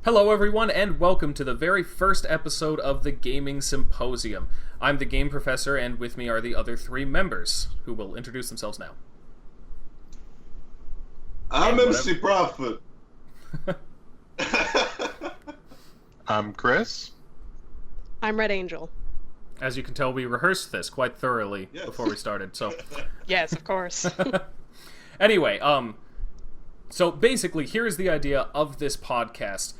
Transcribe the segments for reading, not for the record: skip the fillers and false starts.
Hello everyone, and welcome to the very first episode of the Gaming Symposium. I'm the Game Professor, and with me are the other three members, who will introduce themselves now. I'm EmceeProphit. I'm Chris. I'm Red Angel. As you can tell, we rehearsed this quite thoroughly before we started, so... Yes, of course. Anyway, so basically, here's the idea of this podcast.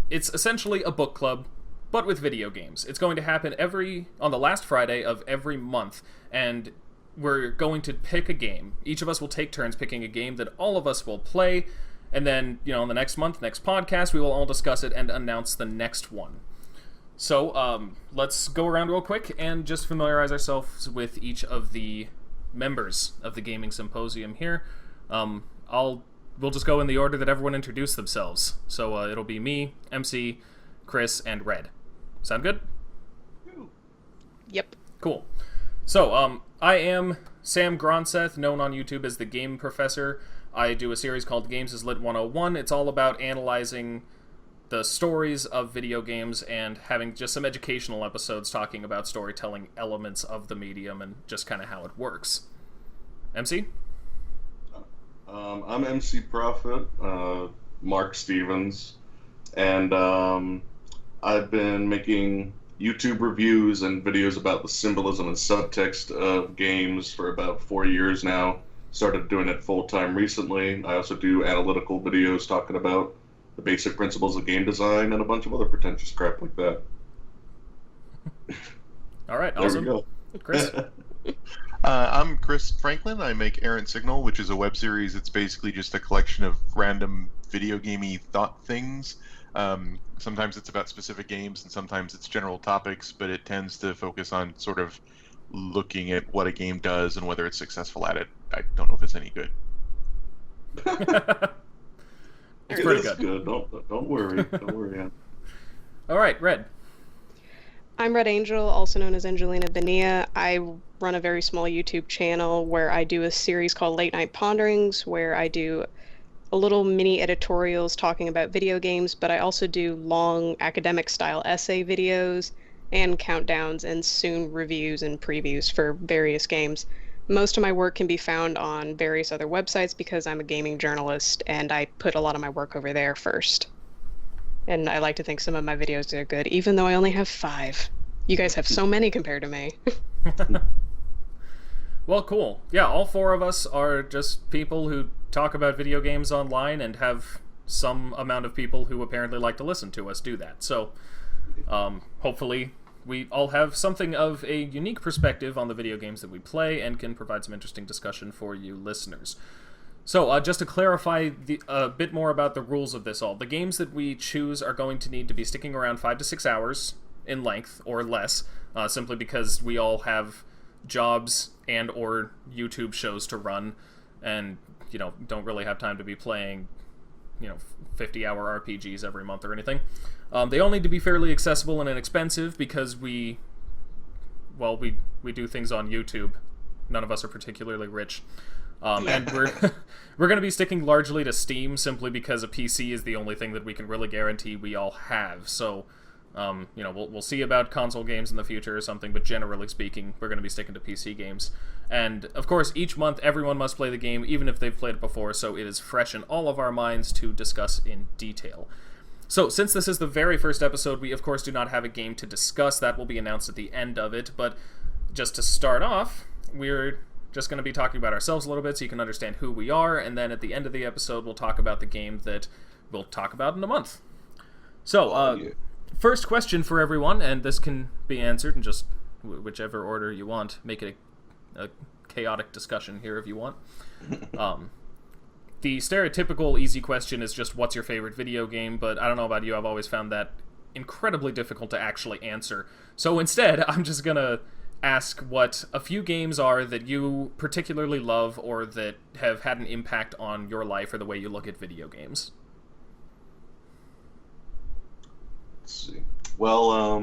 It's essentially a book club, but with video games. It's going to happen on the last Friday of every month, and we're going to pick a game. Each of us will take turns picking a game that all of us will play, and then, in the next podcast, we will all discuss it and announce the next one. So, let's go around real quick and just familiarize ourselves with each of the members of the Gaming Symposium here. We'll just go in the order that everyone introduced themselves. So it'll be me, MC, Chris, and Red. Sound good? Yep. Cool. So, I am Sam Gronseth, known on YouTube as the Game Professor. I do a series called Games is Lit 101. It's all about analyzing the stories of video games and having just some educational episodes talking about storytelling elements of the medium and just kind of how it works. MC? I'm EmceeProphit, Mark Stevens, and I've been making YouTube reviews and videos about the symbolism and subtext of games for about 4 years now. Started doing it full-time recently. I also do analytical videos talking about the basic principles of game design and a bunch of other pretentious crap like that. All right, there awesome. we go. Chris? I'm Chris Franklin. I make Errant Signal, which is a web series. It's basically just a collection of random video gamey thought things. Sometimes it's about specific games, and sometimes it's general topics, but it tends to focus on sort of looking at what a game does and whether it's successful at it. I don't know if it's any good. It's pretty good. Don't worry. Don't worry. All right, Red. I'm Red Angel, also known as Angelina Bonilla. I run a very small YouTube channel where I do a series called Late Night Ponderings, where I do a little mini editorials talking about video games, but I also do long academic-style essay videos and countdowns and soon reviews and previews for various games. Most of my work can be found on various other websites because I'm a gaming journalist and I put a lot of my work over there first. And I like to think some of my videos are good, even though I only have 5. You guys have so many compared to me. Well, cool. Yeah, all 4 of us are just people who talk about video games online and have some amount of people who apparently like to listen to us do that. So, hopefully we all have something of a unique perspective on the video games that we play and can provide some interesting discussion for you listeners. So, just to clarify a bit more about the rules of this all, the games that we choose are going to need to be sticking around 5 to 6 hours in length, or less, simply because we all have jobs and or YouTube shows to run, and, don't really have time to be playing, 50-hour RPGs every month or anything. They all need to be fairly accessible and inexpensive because we do things on YouTube. None of us are particularly rich. And we're going to be sticking largely to Steam simply because a PC is the only thing that we can really guarantee we all have. So, we'll see about console games in the future or something, but generally speaking, we're going to be sticking to PC games. And, of course, each month everyone must play the game, even if they've played it before, so it is fresh in all of our minds to discuss in detail. So, since this is the very first episode, we, of course, do not have a game to discuss. That will be announced at the end of it, but just to start off, we're just going to be talking about ourselves a little bit so you can understand who we are, and then at the end of the episode we'll talk about the game that we'll talk about in a month. So, first question for everyone, and this can be answered in just whichever order you want. Make it a chaotic discussion here if you want. The stereotypical easy question is just what's your favorite video game, but I don't know about you, I've always found that incredibly difficult to actually answer. So instead, I'm just going to ask what a few games are that you particularly love or that have had an impact on your life or the way you look at video games. Let's see. Well,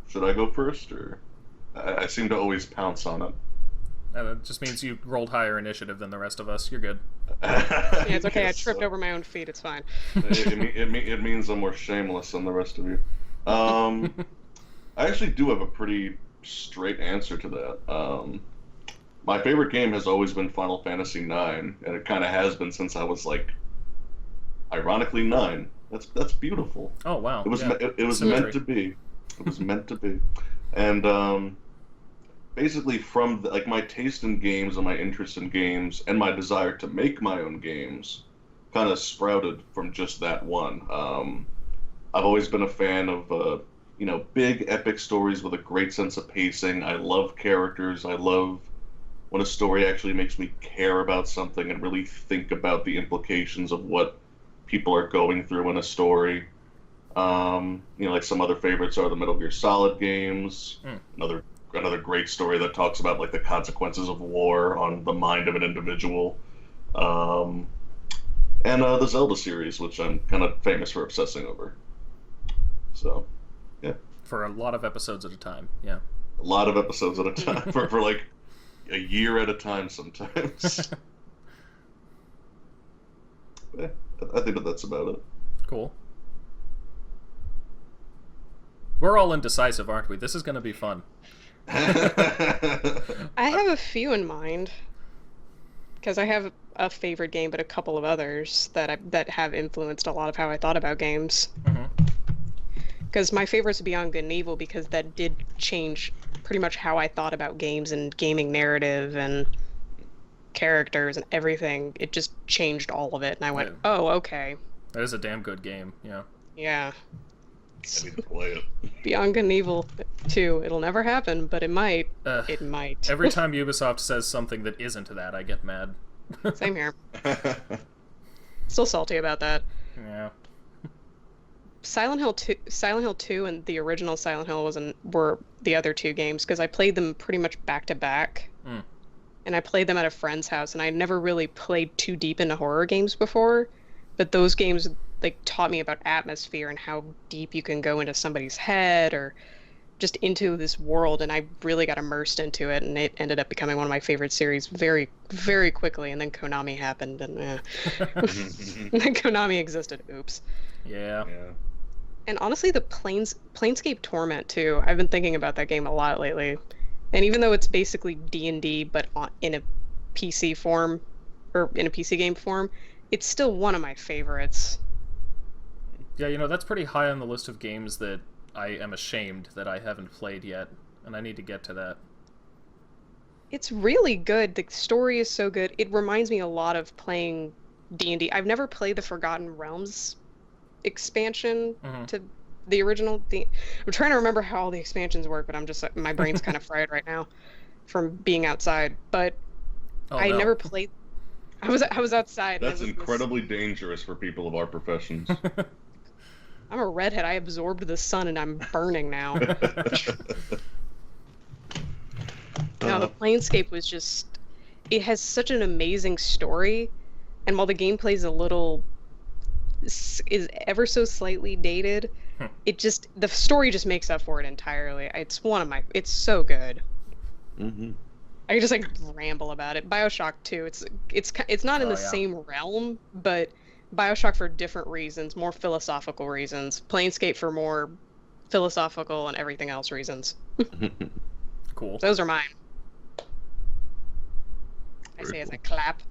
should I go first, or I seem to always pounce on it. It just means you rolled higher initiative than the rest of us. You're good. Yeah, it's okay. I tripped over my own feet. It's fine. It means I'm more shameless than the rest of you. I actually do have a pretty straight answer to that. My favorite game has always been Final Fantasy IX, and it kind of has been since I was like, ironically, 9. That's beautiful. Oh wow! It was yeah. it was meant to be. It was meant to be, and basically from like my taste in games and my interest in games and my desire to make my own games, kind of sprouted from just that one. I've always been a fan of big epic stories with a great sense of pacing. I love characters. I love when a story actually makes me care about something and really think about the implications of what people are going through in a story. Like some other favorites are the Metal Gear Solid games. Another great story that talks about like the consequences of war on the mind of an individual. And the Zelda series, which I'm kind of famous for obsessing over. So, yeah. For a lot of episodes at a time, yeah. A lot of episodes at a time, for like a year at a time sometimes. Yeah, I think that's about it. Cool. We're all indecisive, aren't we? This is going to be fun. I have a few in mind. Because I have a favorite game, but a couple of others that have influenced a lot of how I thought about games. Because my favorite's Beyond Good and Evil, because that did change pretty much how I thought about games and gaming narrative and characters and everything. It just changed all of it, and I went, oh, okay. That is a damn good game, yeah. Yeah. I need to play it. Beyond Good and Evil 2. It'll never happen, but it might. It might. Every time Ubisoft says something that isn't that, I get mad. Same here. Still salty about that. Yeah. Silent Hill 2 and the original Silent Hill were the other two games, because I played them pretty much back to back. And I played them at a friend's house, and I never really played too deep into horror games before, but those games taught me about atmosphere and how deep you can go into somebody's head or just into this world, and I really got immersed into it, and it ended up becoming one of my favorite series very, very quickly, and then Konami happened, and and then Konami existed. Oops. Yeah. And honestly, the Planescape Torment too. I've been thinking about that game a lot lately. And even though it's basically D&D but in a PC form, or in a PC game form, it's still one of my favorites. Yeah, that's pretty high on the list of games that I am ashamed that I haven't played yet, and I need to get to that. It's really good. The story is so good. It reminds me a lot of playing D&D. I've never played the Forgotten Realms expansion to the original. I'm trying to remember how all the expansions work, but I'm just my brain's kind of fried right now from being outside. But never played. I was outside. That's incredibly dangerous for people of our professions. I'm a redhead. I absorbed the sun and I'm burning now. No, the Planescape was just... It has such an amazing story, and while the gameplay is ever so slightly dated, the story just makes up for it entirely. It's so good. I could just ramble about it. BioShock 2, it's not in the same realm, but BioShock for different reasons, more philosophical reasons. Planescape for more philosophical and everything else reasons. Cool. Those are mine. I say as I clap.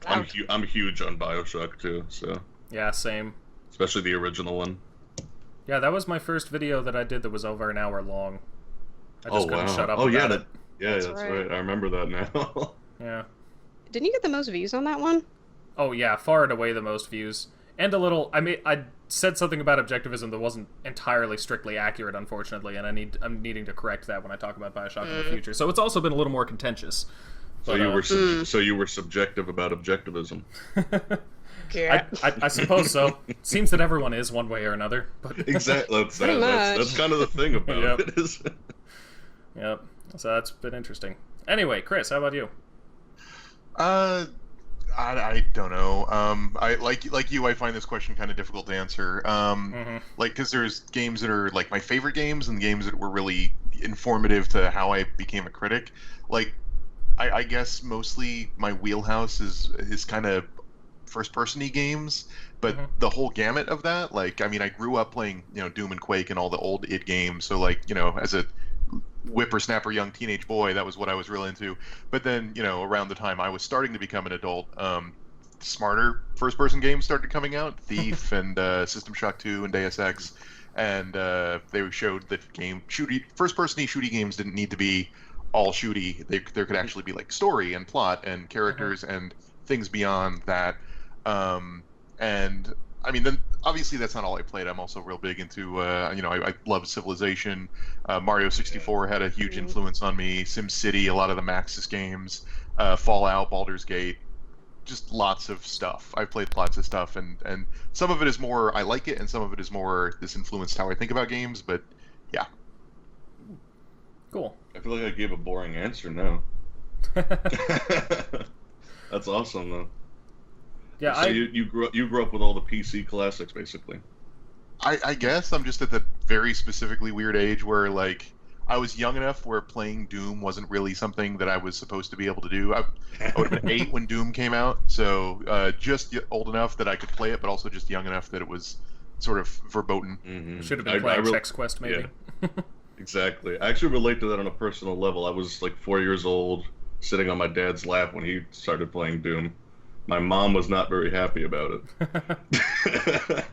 I'm huge on BioShock too, so. Yeah, same. Especially the original one. Yeah, that was my first video that I did that was over an hour long. I just couldn't shut up about it. That's right. I remember that now. Yeah. Didn't you get the most views on that one? Oh yeah, far and away the most views. And a little... I said something about objectivism that wasn't entirely strictly accurate, unfortunately, and I'm needing to correct that when I talk about BioShock in the future. So it's also been a little more contentious. So you were subjective about objectivism. Yeah. I suppose so. Seems that everyone is one way or another. But exactly. That's kind of the thing about it. Is. Yep. So that's been interesting. Anyway, Chris, how about you? I don't know. I like you. I find this question kind of difficult to answer. Because there's games that are like my favorite games and games that were really informative to how I became a critic. Like, I guess mostly my wheelhouse is kind of first-person-y games, but the whole gamut of that, like, I mean, I grew up playing, Doom and Quake and all the old id games, so, like, as a whippersnapper young teenage boy, that was what I was real into. But then, around the time I was starting to become an adult, smarter first-person games started coming out, Thief and System Shock 2 and Deus Ex, and they showed that first-person-y shooty games didn't need to be all shooty. There could actually be, like, story and plot and characters and things beyond that. And I mean, then obviously that's not all I played. I'm also real big into, I love Civilization. Mario 64 had a huge influence on me. SimCity, a lot of the Maxis games, Fallout, Baldur's Gate, just lots of stuff. I've played lots of stuff, and some of it is more I like it, and some of it is more this influenced how I think about games. But yeah, cool. I feel like I gave a boring answer now. That's awesome, though. Yeah, so you grew up with all the PC classics, basically. I guess I'm just at the very specifically weird age where, like, I was young enough where playing Doom wasn't really something that I was supposed to be able to do. I would have been 8 when Doom came out, so just old enough that I could play it, but also just young enough that it was sort of verboten. Mm-hmm. Should have been playing Chex Quest, maybe. Yeah. Exactly. I actually relate to that on a personal level. I was like 4 years old, sitting on my dad's lap when he started playing Doom. My mom was not very happy about it.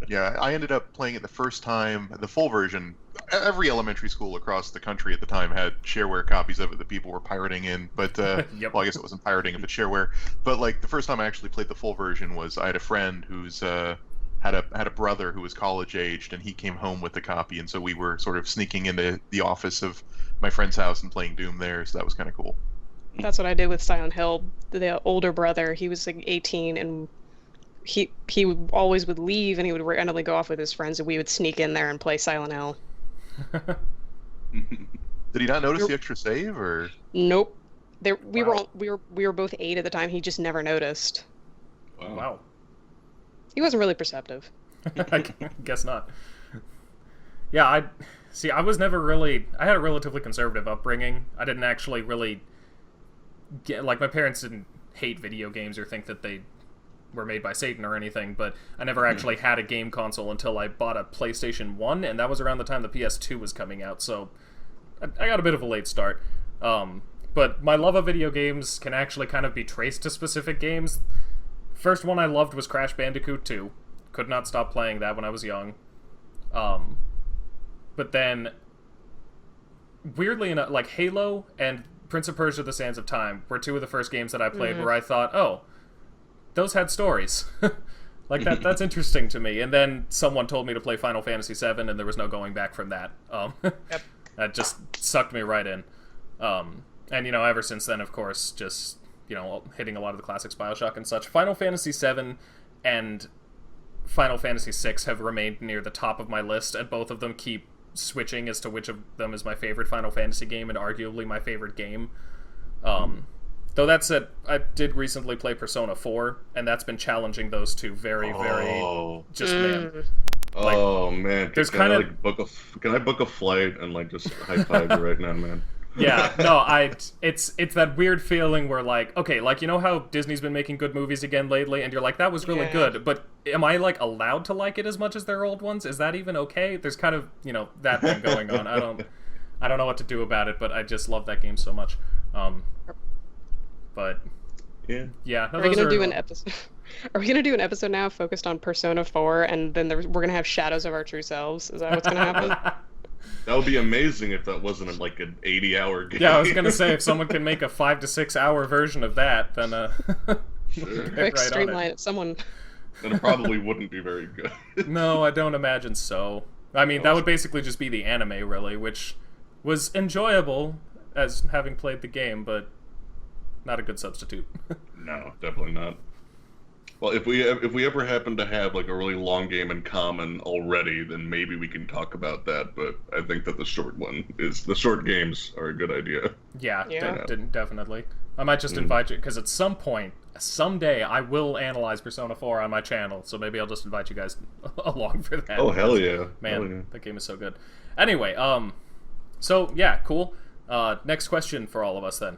Yeah, I ended up playing it the first time, the full version. Every elementary school across the country at the time had shareware copies of it that people were pirating in, but, Yep. Well, I guess it wasn't pirating if it's shareware. But, like, the first time I actually played the full version was I had a friend who's had a brother who was college-aged, and he came home with the copy, and so we were sort of sneaking into the office of my friend's house and playing Doom there, so that was kind of cool. That's what I did with Silent Hill. The older brother, he was like 18, and he always would leave, and he would randomly go off with his friends, and we would sneak in there and play Silent Hill. Did he not notice the extra save, or? Nope. We were both 8 at the time. He just never noticed. Wow. He wasn't really perceptive. I guess not. Yeah, I was never really. I had a relatively conservative upbringing. I didn't actually really like, my parents didn't hate video games or think that they were made by Satan or anything, but I never actually had a game console until I bought a PlayStation 1, and that was around the time the PS2 was coming out, so I got a bit of a late start. But my love of video games can actually kind of be traced to specific games. First one I loved was Crash Bandicoot 2. Could not stop playing that when I was young. But then, weirdly enough, like Halo and Prince of Persia: The Sands of Time were 2 of the first games that I played where I thought, oh, those had stories. Like, that's interesting to me. And then someone told me to play Final Fantasy VII, and there was no going back from that. Yep. That just sucked me right in. And, ever since then, of course, just, hitting a lot of the classics, BioShock and such. Final Fantasy VII and Final Fantasy VI have remained near the top of my list, and both of them keep switching as to which of them is my favorite Final Fantasy game and arguably my favorite game. Though that said, I did recently play Persona 4, and that's been challenging those two very, man. Oh man, there's can I book a flight and like just high five you right now, man? Yeah, no, it's that weird feeling where, like, okay, like, how Disney's been making good movies again lately, and you're like, that was really good, but am I, like, allowed to like it as much as their old ones? Is that even okay? There's kind of, that thing going on. I don't know what to do about it, but I just love that game so much. But yeah. No, Are we gonna do an episode? Are we gonna do an episode now focused on Persona 4, and then we're gonna have Shadows of Our True Selves? Is that what's gonna happen? That would be amazing if that wasn't like an 80-hour game. Yeah, I was gonna say, if someone can make a 5 to 6 hour version of that, then sure. Quick, streamline it. Someone. And it probably wouldn't be very good. No, I don't imagine so. I mean, that would basically just be the anime, really, which was enjoyable as having played the game, but not a good substitute. No, definitely not. Well, if we ever happen to have like a really long game in common already, then maybe we can talk about that. But I think that the short games are a good idea. Yeah. Definitely. I might just invite you, because at some point, someday, I will analyze Persona 4 on my channel. So maybe I'll just invite you guys along for that. Oh hell yeah, man! Hell yeah. That game is so good. Anyway, So, yeah, cool. Next question for all of us, then.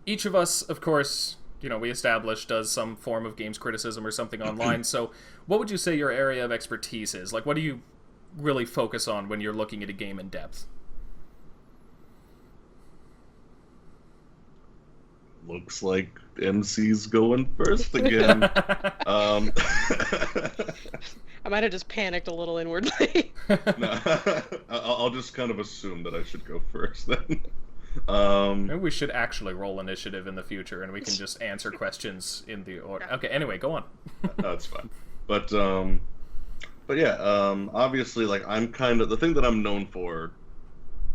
Each of us, of course, we established does some form of games criticism or something online. So what would you say your area of expertise is? Like, what do you really focus on when you're looking at a game in depth? Looks like MC's going first again. I might have just panicked a little inwardly. No, I'll just kind of assume that I should go first then. Maybe we should actually roll initiative in the future, and we can just answer questions in the order. Okay, anyway, go on. That's fine. But yeah, obviously, like, I'm kind of, the thing that I'm known for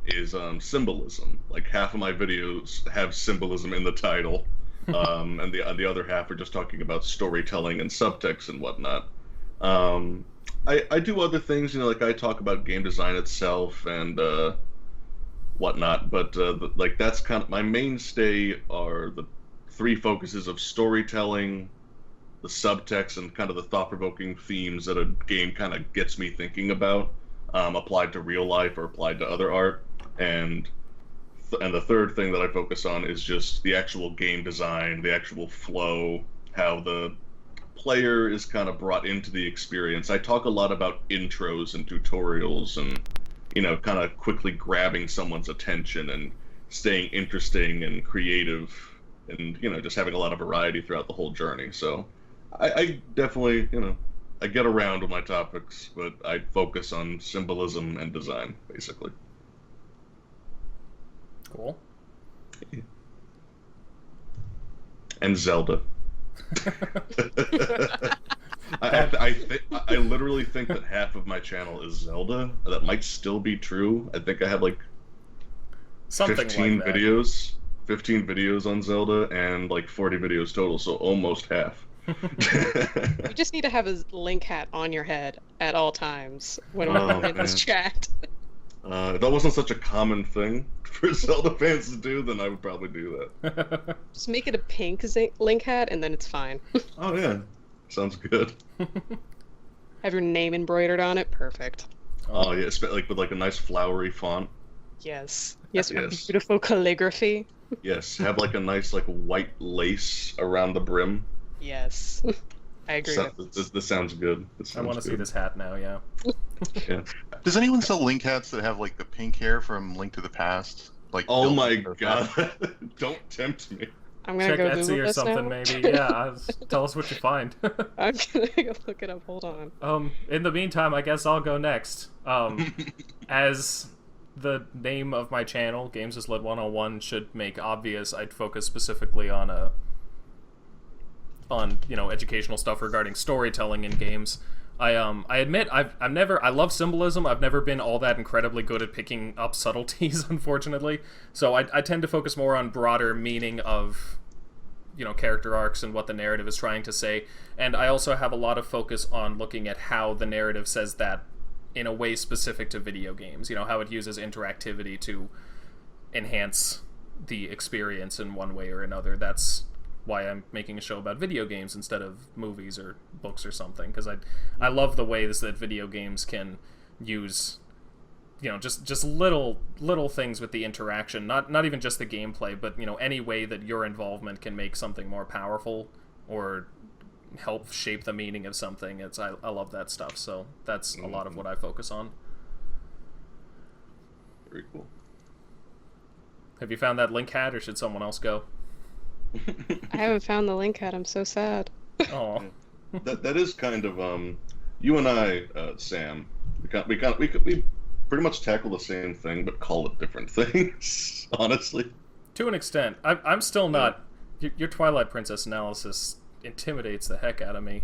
is symbolism. Like, half of my videos have symbolism in the title, and the other half are just talking about storytelling and subtext and whatnot. I do other things, like I talk about game design itself and whatnot, but like, that's kind of my mainstay are the three focuses of storytelling, the subtext, and kind of the thought-provoking themes that a game kind of gets me thinking about, applied to real life or applied to other art. And the third thing that I focus on is just the actual game design, the actual flow, how the player is kind of brought into the experience. I talk a lot about intros and tutorials and, kind of quickly grabbing someone's attention and staying interesting and creative and, just having a lot of variety throughout the whole journey. So I definitely, I get around with my topics, but I focus on symbolism and design, basically. Cool. And Zelda. I literally think that half of my channel is Zelda. That might still be true. I think I have like something 15 like that. videos. 15 videos on Zelda and like 40 videos total, so almost half. You just need to have a link hat on your head at all times when we're in this chat. If that wasn't such a common thing for Zelda fans to do, then I would probably do that. Just make it a pink link hat, and then it's fine. Oh yeah, sounds good. Have your name embroidered on it. Perfect. Oh yeah, like with like a nice flowery font. Yes. Yes. Beautiful calligraphy. Yes. Have like a nice like white lace around the brim. Yes. I agree. This sounds good. I want to see this hat now. Yeah. Yeah. Does anyone sell Link hats that have like the pink hair from Link to the Past? Like, oh my god! Don't tempt me. I'm gonna check go Etsy Google or this something, now. maybe. Yeah, tell us what you find. I'm gonna go look it up. Hold on. In the meantime, I guess I'll go next. As the name of my channel, Games is Led 101, should make obvious, I'd focus specifically on educational stuff regarding storytelling in games. I admit I love symbolism. I've never been all that incredibly good at picking up subtleties, unfortunately. So I tend to focus more on broader meaning of character arcs and what the narrative is trying to say. And I also have a lot of focus on looking at how the narrative says that in a way specific to video games. How it uses interactivity to enhance the experience in one way or another. That's why I'm making a show about video games instead of movies or books or something, because I love the ways that video games can use just little things with the interaction, not even just the gameplay, but any way that your involvement can make something more powerful or help shape the meaning of something. I love that stuff, so that's a lot of what I focus on. Very cool. Have you found that link hat, or should someone else go? I haven't found the link hat. I'm so sad. Oh, that is kind of you and I, Sam. We pretty much tackle the same thing, but call it different things. Honestly, to an extent, I'm still not. Your Twilight Princess analysis intimidates the heck out of me.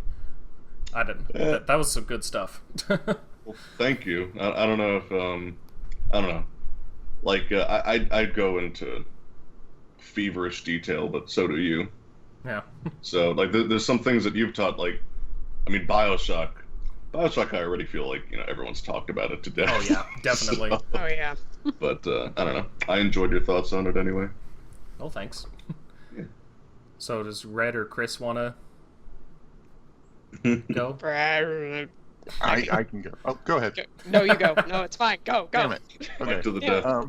I didn't. That was some good stuff. Well, thank you. I don't know if I don't know. Like I'd go into feverish detail, but so do you. Yeah. So like there's some things that you've taught, like I mean Bioshock I already feel like everyone's talked about it to death. Oh yeah, definitely. So, Oh yeah. but I don't know, I enjoyed your thoughts on it anyway. Oh, thanks. Yeah. So does Red or Chris want to go? I can go. Oh, go ahead. No, you go. No, it's fine. Go. Damn it. Okay. Fight to the Yeah.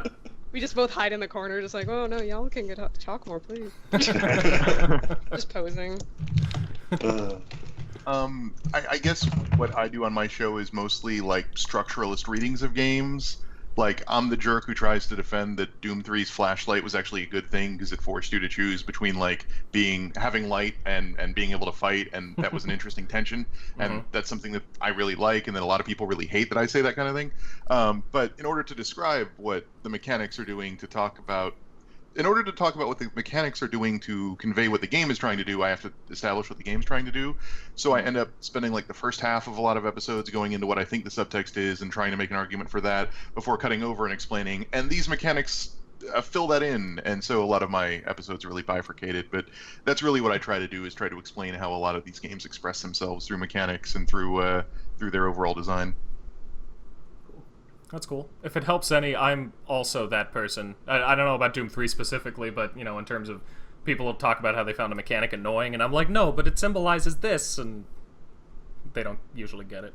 death. We just both hide in the corner, just like, oh no, y'all can get talk more, please. Just posing. I guess what I do on my show is mostly like structuralist readings of games. Like, I'm the jerk who tries to defend that Doom 3's flashlight was actually a good thing because it forced you to choose between like having light and being able to fight, and that was an interesting tension, and that's something that I really like, and that a lot of people really hate that I say that kind of thing. But in order to describe what the mechanics are doing to talk about what the mechanics are doing to convey what the game is trying to do, I have to establish what the game's trying to do. So I end up spending like the first half of a lot of episodes going into what I think the subtext is and trying to make an argument for that before cutting over and explaining. And these mechanics fill that in. And so a lot of my episodes are really bifurcated. But that's really what I try to do, is try to explain how a lot of these games express themselves through mechanics and through their overall design. That's cool. If it helps any, I'm also that person. I don't know about Doom 3 specifically, but, you know, in terms of people talk about how they found a mechanic annoying, and I'm like, no, but it symbolizes this, and they don't usually get it.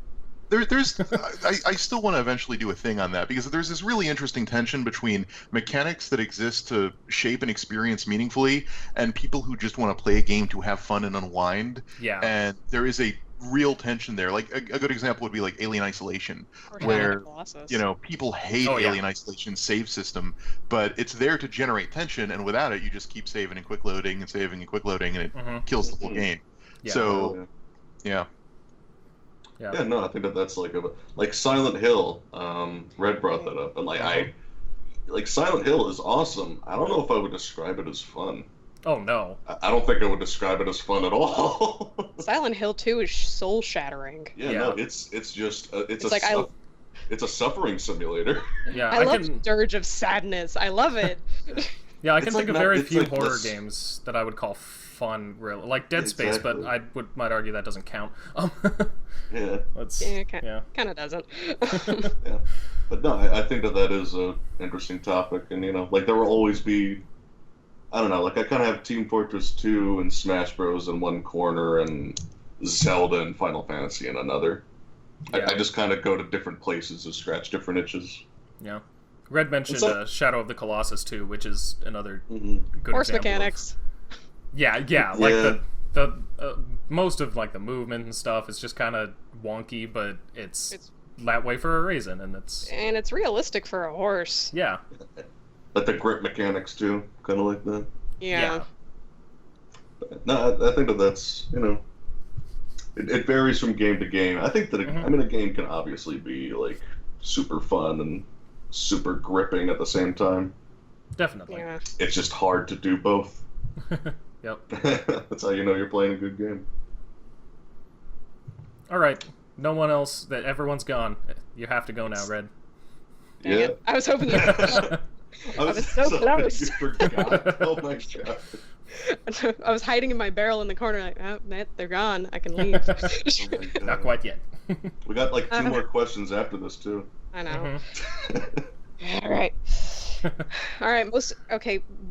I still want to eventually do a thing on that, because there's this really interesting tension between mechanics that exist to shape an experience meaningfully and people who just want to play a game to have fun and unwind. Yeah. And there is a real tension there. Like a good example would be like Alien Isolation, where people hate Alien Isolation's save system, but it's there to generate tension, and without it, you just keep saving and quick loading and saving and quick loading, and it kills the whole game. Yeah. So, yeah. Yeah, no, I think that's like Silent Hill. Red brought that up, and like Silent Hill is awesome. I don't know if I would describe it as fun. Oh no. I don't think I would describe it as fun at all. Silent Hill 2 is soul shattering. Yeah, no, it's just it's a suffering simulator. Yeah, I love the dirge of sadness. I love it. Yeah, I can think of very few horror games that I would call fun, really. Like Dead Space, but I might argue that doesn't count. Yeah. Kind of doesn't. Yeah. But no, I think that is an interesting topic, and like there will always be, I don't know, like I kind of have Team Fortress 2 and Smash Bros. In one corner and Zelda and Final Fantasy in another. Yeah. I just kind of go to different places to scratch different itches. Yeah. Red mentioned Shadow of the Colossus 2, which is another good horse example mechanics. Yeah, like the most of like the movement and stuff is just kind of wonky, but it's that way for a reason, and it's realistic for a horse. Yeah. Like the grip mechanics too, kind of like that. Yeah. No, I think that's it varies from game to game. I think that a game can obviously be like super fun and super gripping at the same time. Definitely. Yeah. It's just hard to do both. Yep. That's how you know you're playing a good game. All right. No one else. That everyone's gone. You have to go now, Red. Yeah. I was hoping you. I was so close. You forgot. Oh my god. I was hiding in my barrel in the corner, like, oh, they're gone. I can leave. Oh Not quite yet. We got like 2 more questions after this too. I know. All right. All right.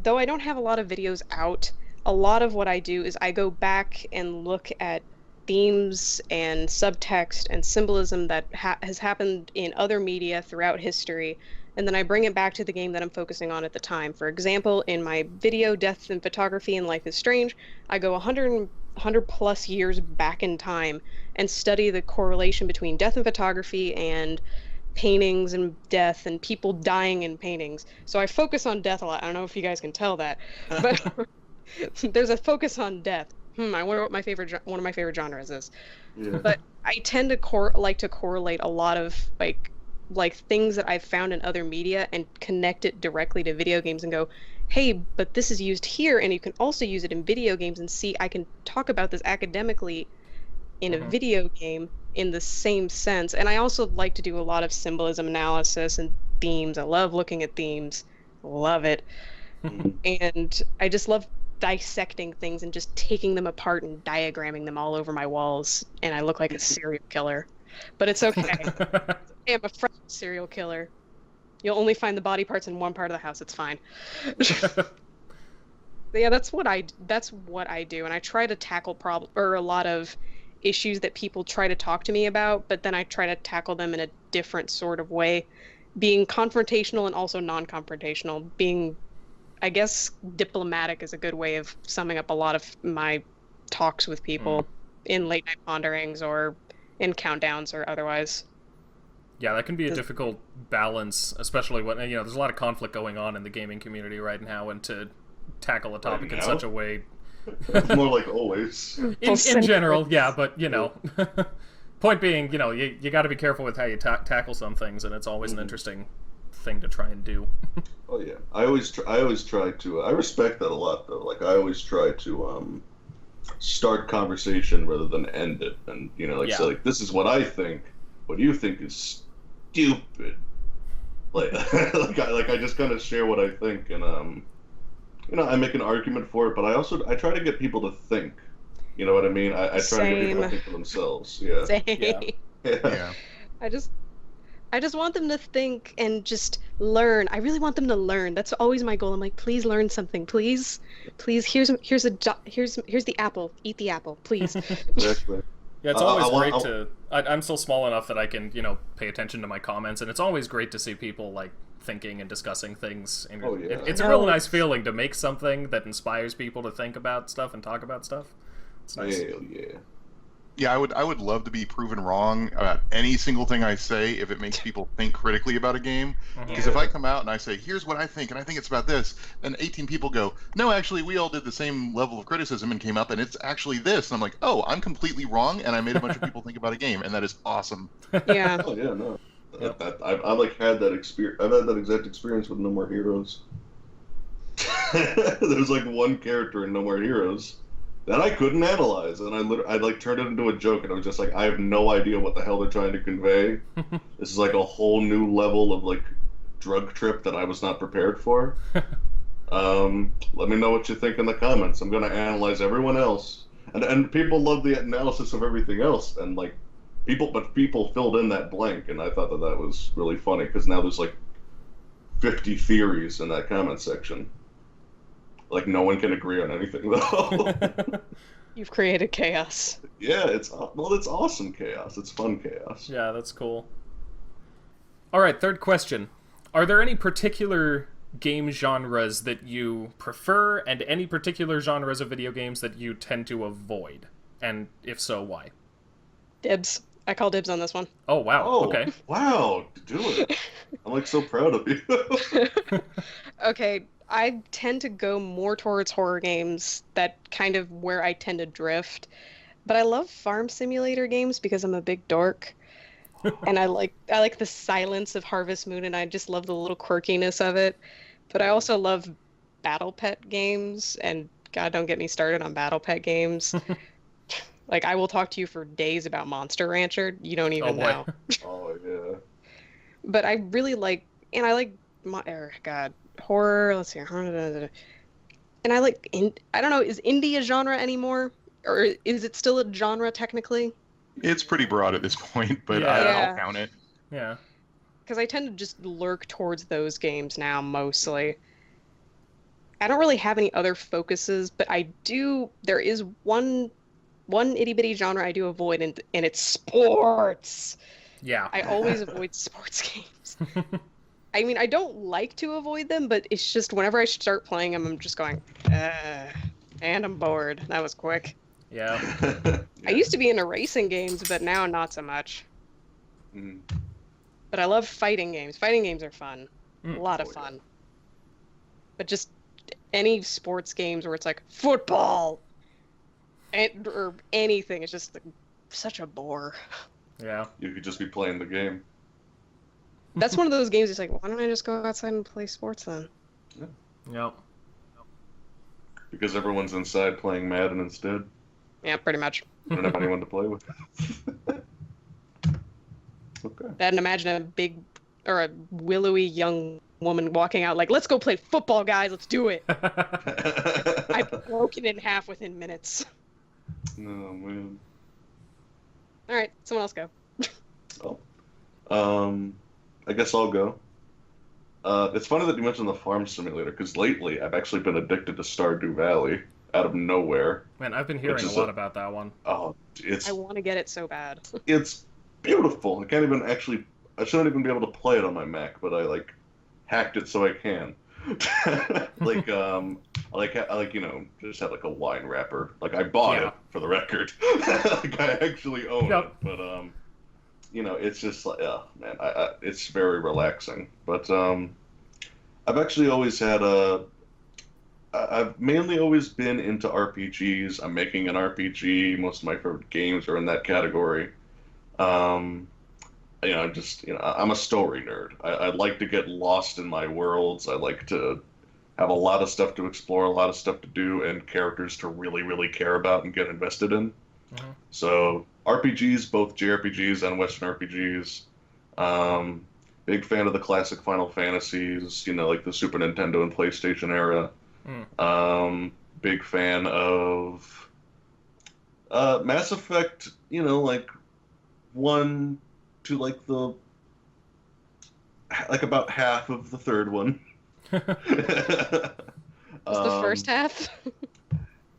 Though I don't have a lot of videos out, a lot of what I do is I go back and look at themes and subtext and symbolism that has happened in other media throughout history, and then I bring it back to the game that I'm focusing on at the time. For example, in my video Death in Photography and Life is Strange, I go 100 plus years back in time and study the correlation between death in photography and paintings and death and people dying in paintings. So I focus on death a lot. I don't know if you guys can tell that, but there's a focus on death. I wonder what one of my favorite genres is. Yeah. But I tend to like to correlate a lot of like things that I've found in other media and connect it directly to video games and go, hey, but this is used here, and you can also use it in video games, and see, I can talk about this academically in a video game in the same sense. And I also like to do a lot of symbolism analysis and themes. I love looking at themes. Love it. And I just love dissecting things and just taking them apart and diagramming them all over my walls, and I look like a serial killer. But it's okay. I'm a fresh serial killer. You'll only find the body parts in one part of the house. It's fine. Yeah, that's what I do, and I try to tackle a lot of issues that people try to talk to me about, but then I try to tackle them in a different sort of way, being confrontational and also non-confrontational. Being, I guess, diplomatic is a good way of summing up a lot of my talks with people in late night ponderings or in countdowns or otherwise. Yeah, that can be a difficult balance, especially when, there's a lot of conflict going on in the gaming community right now, and to tackle a topic in such a way. More like always. In general, yeah, but, point being, you got to be careful with how you tackle some things, and it's always an interesting thing to try and do. Oh yeah, I always try to. I respect that a lot, though. Like, I always try to start conversation rather than end it, and say, like, this is what I think. What you think is stupid. Like, I just kind of share what I think, and I make an argument for it, but I try to get people to think. You know what I mean? I try to get people to think for themselves. Yeah. Same. Yeah. I just want them to think and just learn. I really want them to learn. That's always my goal. I'm like, please learn something, please. Here's the apple. Eat the apple, please. Exactly. Yeah, it's always great to. I'm still small enough that I can, pay attention to my comments, and it's always great to see people like thinking and discussing things. And it's a really nice feeling to make something that inspires people to think about stuff and talk about stuff. It's nice. Hell yeah. Yeah, I would love to be proven wrong about any single thing I say if it makes people think critically about a game. Because if I come out and I say, here's what I think, and I think it's about this, then 18 people go, no, actually, we all did the same level of criticism and came up, and it's actually this. And I'm like, oh, I'm completely wrong, and I made a bunch of people think about a game, and that is awesome. Yeah. Oh, yeah, no. I like had that experience. I've had that exact experience with No More Heroes. There's like one character in No More Heroes that I couldn't analyze, and I like turned it into a joke, and I was just like, I have no idea what the hell they're trying to convey. This is like a whole new level of like drug trip that I was not prepared for. Let me know what you think in the comments. I'm gonna analyze everyone else, and people love the analysis of everything else, and like people filled in that blank, and I thought that was really funny because now there's like 50 theories in that comment section. Like, no one can agree on anything, though. You've created chaos. Yeah, it's awesome chaos. It's fun chaos. Yeah, that's cool. All right, third question. Are there any particular game genres that you prefer, and any particular genres of video games that you tend to avoid? And if so, why? Dibs. I call dibs on this one. Oh, wow. Oh, okay. Wow, do it. I'm, like, so proud of you. Okay, I tend to go more towards horror games. That kind of where I tend to drift. But I love farm simulator games because I'm a big dork. And I like the silence of Harvest Moon, and I just love the little quirkiness of it. But I also love battle pet games, and God, don't get me started on battle pet games. Like, I will talk to you for days about Monster Rancher. You don't even know. Oh, yeah. But I really like, and I like, horror, let's see. And I like, I don't know, is indie a genre anymore? Or is it still a genre technically? It's pretty broad at this point, but Yeah. I'll count it. Yeah. Because I tend to just lurk towards those games now, mostly. I don't really have any other focuses, but there is one itty-bitty genre I do avoid, and it's sports. Yeah. I always avoid sports games. I mean, I don't like to avoid them, but it's just whenever I start playing them, I'm just going, and I'm bored. That was quick. Yeah. I used to be into racing games, but now not so much. Mm. But I love fighting games. Fighting games are fun. A lot of fun. But just any sports games where it's like football or anything, it's just like, such a bore. Yeah. You could just be playing the game. That's one of those games. It's like, why don't I just go outside and play sports then? Yep. Because everyone's inside playing Madden instead. Yeah, pretty much. You don't have anyone to play with. Okay. And imagine a willowy young woman walking out like, let's go play football, guys, let's do it. I've broken in half within minutes. No, man. All right, someone else go. I guess I'll go. It's funny that you mentioned the farm simulator, because lately I've actually been addicted to Stardew Valley. out of nowhere. Man, I've been Which hearing a is lot about that one. Oh, I want to get it so bad. it's beautiful. I can't even actually. I shouldn't even be able to play it on my Mac, but I like hacked it so I can. Like I like just had like a wine wrapper. Like I bought Yeah. it for the record. Like I actually own Yep. it, but it's just like, oh man, it's very relaxing. But I've actually always had I've mainly always been into RPGs. I'm making an RPG. Most of my favorite games are in that category. Um, I'm a story nerd. I like to get lost in my worlds. I like to have a lot of stuff to explore, a lot of stuff to do, and characters to really, really care about and get invested in. Mhm. So RPGs, both JRPGs and Western RPGs. Big fan of the classic Final Fantasies, like the Super Nintendo and PlayStation era. Big fan of Mass Effect, like 1 to like about half of the third one. Just the first half?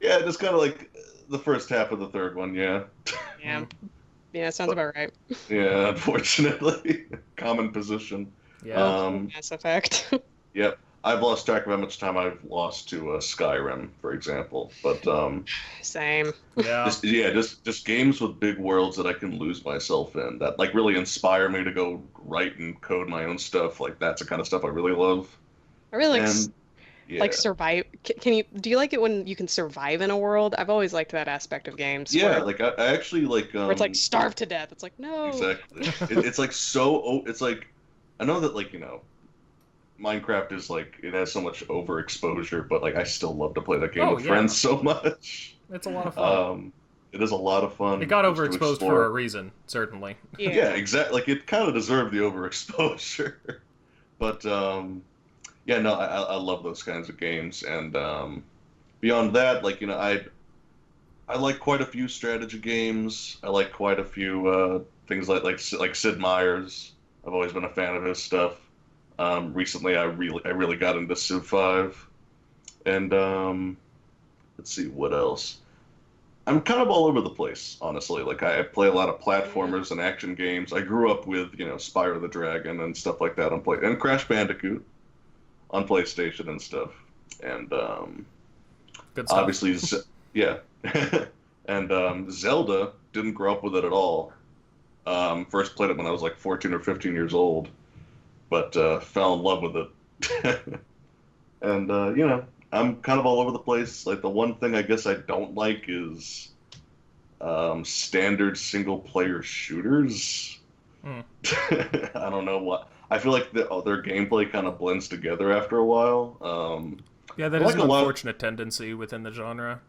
Yeah, just kind of like the first half of the third one, yeah. Yeah. Yeah, sounds about right. Yeah, unfortunately. Common position. Yeah. Mass Effect. Yep. I've lost track of how much time I've lost to Skyrim, for example. But Same. Yeah. just games with big worlds that I can lose myself in, that like really inspire me to go write and code my own stuff. Like that's the kind of stuff I really love. I really like And yeah, like survive. Do you like it when you can survive in a world? I've always liked that aspect of games. yeah, where, like I actually like where it's like starve to death. It's like no. exactly. It's like it's like I know that like Minecraft is like it has so much overexposure, but like I still love to play that game with friends so much. It's a lot of fun. It is a lot of fun. It got just to overexposed explore. for a reason, certainly. Yeah, exactly. Like it kind of deserved the overexposure, but yeah, no, I love those kinds of games, and beyond that, like I like quite a few strategy games. I like quite a few things like Sid Meier's. I've always been a fan of his stuff. Recently, I really got into Civ 5, and let's see what else. I'm kind of all over the place, honestly. Like I play a lot of platformers and action games. I grew up with Spyro the Dragon and stuff like that and Crash Bandicoot on PlayStation and stuff. And Good stuff. obviously, yeah, and Zelda, didn't grow up with it at all. First played it when I was like 14 or 15 years old, but fell in love with it. And I'm kind of all over the place. Like the one thing I guess I don't like is standard single player shooters. I don't know what. I feel like their gameplay kind of blends together after a while. Yeah, that is an unfortunate tendency within the genre.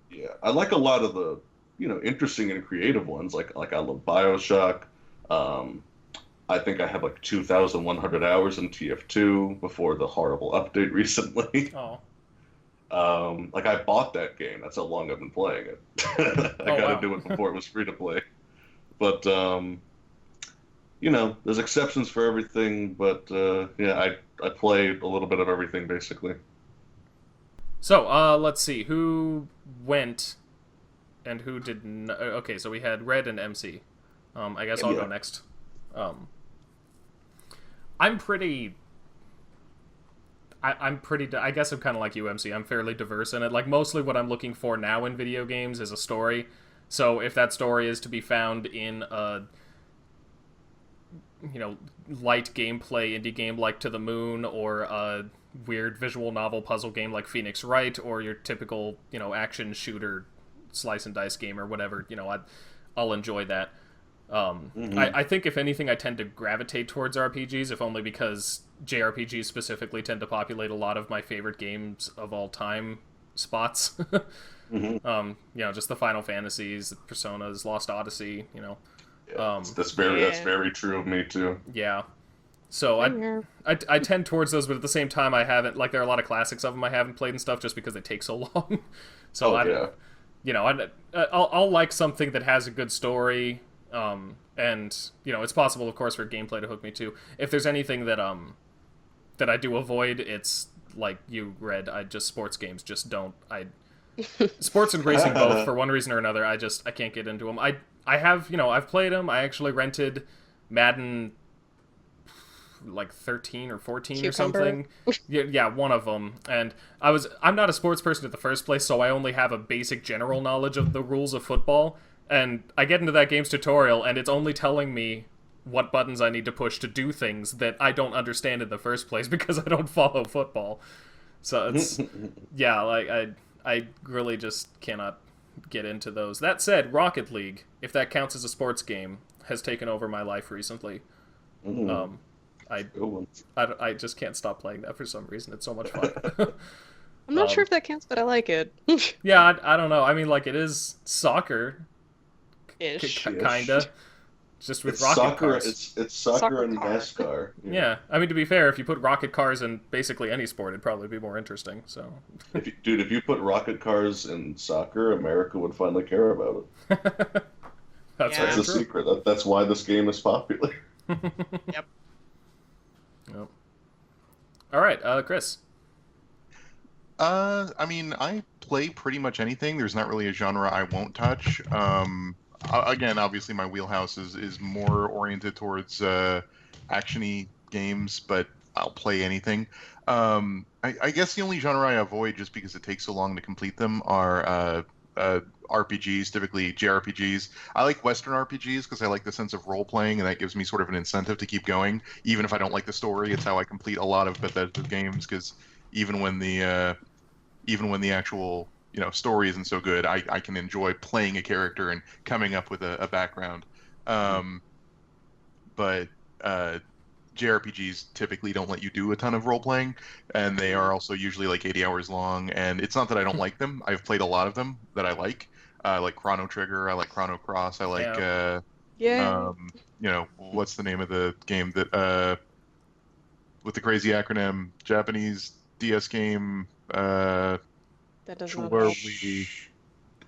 Yeah, I like a lot of the interesting and creative ones. Like I love BioShock. I think I have like 2,100 hours in TF2 before the horrible update recently. Oh. Like I bought that game. That's how long I've been playing it. I gotta do it before it was free to play. But there's exceptions for everything. But yeah, I play a little bit of everything basically. So let's see who went and who didn't. Okay, so we had Red and MC. I guess I'll go next. I'm pretty. I guess I'm kind of like you, MC. I'm fairly diverse in it. Like, mostly what I'm looking for now in video games is a story. So if that story is to be found in a, light gameplay indie game like To the Moon, or a weird visual novel puzzle game like Phoenix Wright, or your typical, action shooter slice and dice game or whatever, I'll enjoy that. I think if anything, I tend to gravitate towards RPGs, if only because JRPGs specifically tend to populate a lot of my favorite games of all time spots. Just the Final Fantasies, the Personas, Lost Odyssey, that's very true of me too. Yeah. So I tend towards those, but at the same time, I haven't, like, there are a lot of classics of them I haven't played and stuff just because they take so long. So I'll like something that has a good story. And it's possible, of course, for gameplay to hook me too. If there's anything that I do avoid, it's like you, Red. Sports games just don't. Sports and racing both, for one reason or another, I can't get into them. I have, I've played them. I actually rented Madden like 13 or 14 Cucumber. or something. Yeah, one of them. And I'm not a sports person in the first place, so I only have a basic general knowledge of the rules of football. And I get into that game's tutorial, and it's only telling me what buttons I need to push to do things that I don't understand in the first place because I don't follow football. So it's, yeah, like, I really just cannot get into those. That said, Rocket League, if that counts as a sports game, has taken over my life recently. I just can't stop playing that for some reason. It's so much fun. I'm not sure if that counts, but I like it. Yeah, I don't know. I mean, like, it is soccer. Ish. Kinda. Just with It's rocket soccer. cars. It's soccer Soccer and car. NASCAR. Yeah, I mean, to be fair, if you put rocket cars in basically any sport, it'd probably be more interesting, so... If you put rocket cars in soccer, America would finally care about it. That's Yeah. That's very the true. secret. That's why this game is popular. Yep. Yep. Alright, Chris. I mean, I play pretty much anything. There's not really a genre I won't touch. Again, obviously, my wheelhouse is more oriented towards action-y games, but I'll play anything. I guess the only genre I avoid, just because it takes so long to complete them, are RPGs, typically JRPGs. I like Western RPGs because I like the sense of role-playing, and that gives me sort of an incentive to keep going, even if I don't like the story. It's how I complete a lot of Bethesda games, because even when the actual story isn't so good, I can enjoy playing a character and coming up with a background. But JRPGs typically don't let you do a ton of role playing, and they are also usually like 80 hours long. And it's not that I don't like them. I've played a lot of them that I like. I like Chrono Trigger. I like Chrono Cross. I like Yeah. what's the name of the game that with the crazy acronym, Japanese DS game. That does not Where help.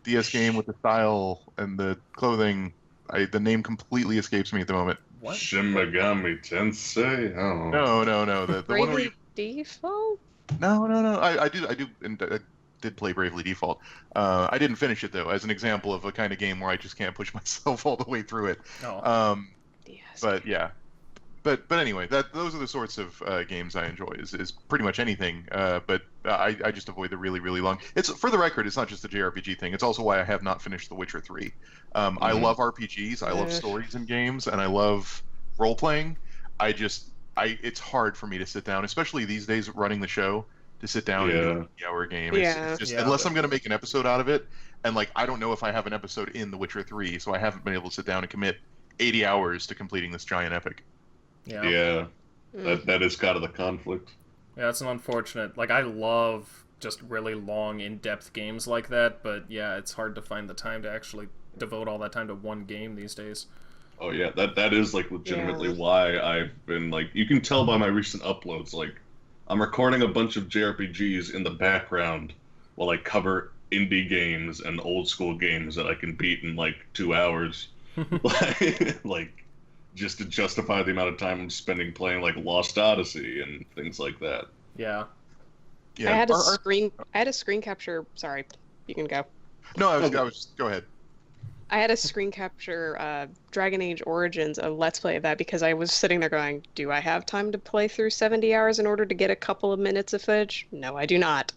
DS game with the style and the clothing. The name completely escapes me at the moment. What? Shin Megami Tensei? I don't know. No. The one where Bravely Default? No. I did play Bravely Default. I didn't finish it though, as an example of a kind of game where I just can't push myself all the way through it. Oh. Yes. But yeah. But anyway, those are the sorts of games I enjoy. Is pretty much anything. But I just avoid the really, really long. It's, for the record, it's not just a JRPG thing. It's also why I have not finished The Witcher 3. I love RPGs. I love stories in games, and I love role playing. It's hard for me to sit down, especially these days running the show, to sit down and do a 3-hour game. It's just, unless I'm going to make an episode out of it, and like I don't know if I have an episode in The Witcher 3, so I haven't been able to sit down and commit 80 hours to completing this giant epic. Yeah. That is kind of the conflict. Yeah, it's an unfortunate... Like, I love just really long, in-depth games like that, but yeah, it's hard to find the time to actually devote all that time to one game these days. Oh yeah, that is like legitimately why I've been like, you can tell by my recent uploads, like I'm recording a bunch of JRPGs in the background while I cover indie games and old school games that I can beat in like 2 hours. like just to justify the amount of time I'm spending playing like Lost Odyssey and things like that. Yeah. Yeah. I had a screen capture. Sorry, you can go. No, I was go ahead. I had a screen capture Dragon Age Origins, a Let's Play of that, because I was sitting there going, do I have time to play through 70 hours in order to get a couple of minutes of footage? No, I do not.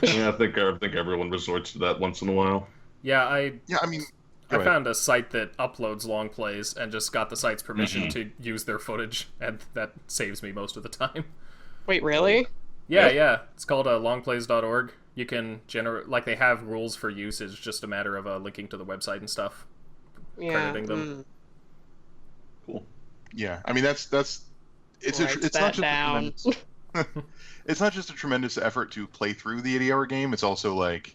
Yeah, I think everyone resorts to that once in a while. Yeah, I found a site that uploads long plays and just got the site's permission to use their footage, and that saves me most of the time. Wait, really? Yeah. It's called longplays.org. You can generate, like, they have rules for use. It's just a matter of linking to the website and stuff. Yeah. Crediting them. Cool. Yeah, I mean it's not just it's not just a tremendous effort to play through the 80-hour game. It's also like